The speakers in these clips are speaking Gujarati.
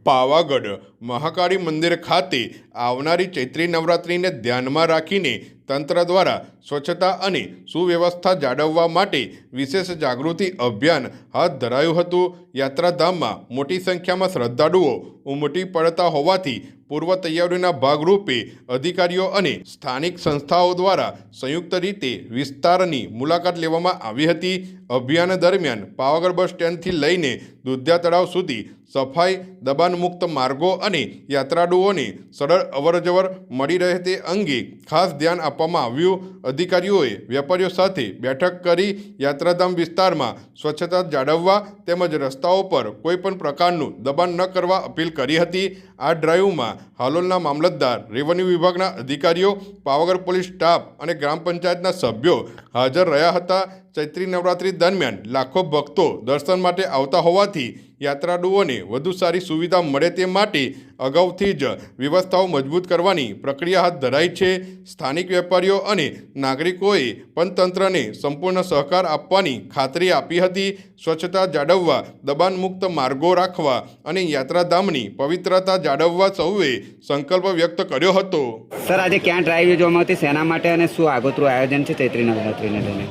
પાવાગઢ મહાકાળી મંદિર ખાતે આવનારી ચૈત્રી નવરાત્રિને ધ્યાનમાં રાખીને તંત્ર દ્વારા સ્વચ્છતા અને સુવ્યવસ્થા જાળવવા માટે વિશેષ જાગૃતિ અભિયાન હાથ ધરાયું હતું। યાત્રાધામમાં મોટી સંખ્યામાં શ્રદ્ધાળુઓ ઉમટી પડતા હોવાથી પૂર્વ તૈયારીના ભાગરૂપે અધિકારીઓ અને સ્થાનિક સંસ્થાઓ દ્વારા સંયુક્ત રીતે વિસ્તારની મુલાકાત લેવામાં આવી હતી। અભિયાન દરમિયાન પાવાગઢ બસ સ્ટેન્ડથી લઈને દુધિયા તળાવ સુધી સફાઈ, દબાણમુક્ત માર્ગો અને યાત્રાળુઓને સરળ અવરજવર મળી રહે તે અંગે ખાસ ધ્યાન આપવામાં આવ્યું। અધિકારીઓએ વેપારીઓ સાથે બેઠક કરી યાત્રાધામ વિસ્તારમાં સ્વચ્છતા જાળવવા તેમજ રસ્તાઓ પર કોઈપણ પ્રકારનું દબાણ ન કરવા અપીલ કરી હતી। આ ડ્રાઈવમાં હાલોલના મામલતદાર, રેવન્યુ વિભાગના અધિકારીઓ, પાવાગઢ પોલીસ સ્ટાફ અને ગ્રામ પંચાયતના સભ્યો હાજર રહ્યા હતા। ચૈત્રી નવરાત્રિ દરમિયાન લાખો ભક્તો દર્શન માટે આવતા હોવાથી યાત્રાળુઓને વધુ સારી સુવિધા મળે તે માટે અગાઉથી જ વ્યવસ્થાઓ મજબૂત કરવાની પ્રક્રિયા હાથ ધરાઈ છે। સ્થાનિક વેપારીઓ અને નાગરિકોએ પણ તંત્રને સંપૂર્ણ સહકાર આપવાની ખાતરી આપી હતી। સ્વચ્છતા જાળવવા, દબાણમુક્ત માર્ગો રાખવા અને યાત્રાધામની પવિત્રતા જાળવવા સૌએ સંકલ્પ વ્યક્ત કર્યો હતો। સર, આજે ક્યાં ડ્રાઈવ યોજવામાં હતી, શેના માટે અને શું આગોતરું આયોજન છે ચૈત્રી નવરાત્રિને લઈને?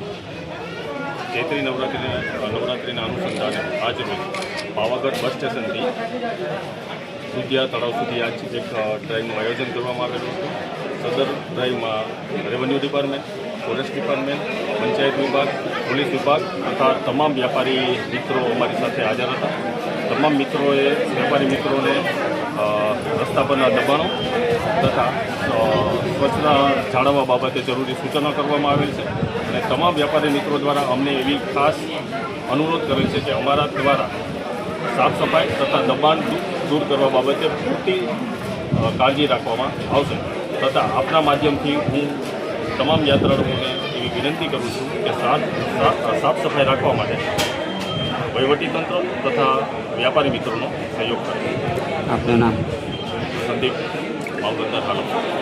ચૈત્રી નવરાત્રિના અનુસંધાને આજ રોજ પાવાગઢ બસ સ્ટેશનથી દુધિયા તળાવ સુધી આજ એક ડ્રાઈવનું આયોજન કરવામાં આવેલું હતું। સદર ડ્રાઈવમાં revenue department, forest department, panchayat વિભાગ, પોલીસ વિભાગ તથા તમામ વ્યાપારી મિત્રો અમારી સાથે હાજર હતા। તમામ મિત્રોએ વેપારી મિત્રોને રસ્તા પરના દબાણો તથા સ્વચ્છતા જાળવવા બાબતે જરૂરી સૂચનો કરવામાં આવેલ છે અને તમામ વ્યાપારી મિત્રો દ્વારા અમને એવી ખાસ અનુરોધ કરેલ છે કે અમારા દ્વારા સાફ સફાઈ તથા દબાણ દૂર કરવા બાબતે પૂરતી કાળજી રાખવામાં આવશે તથા આપના માધ્યમથી હું તમામ યાત્રાળુઓને એવી વિનંતી કરું છું કે સાફ સફાઈ રાખવા માટે વહીવટીતંત્ર તથા વ્યાપારી મિત્રોનો સહયોગ કરે। આપનું નામ? સંદીપ, મામલતદાર હાલોલ।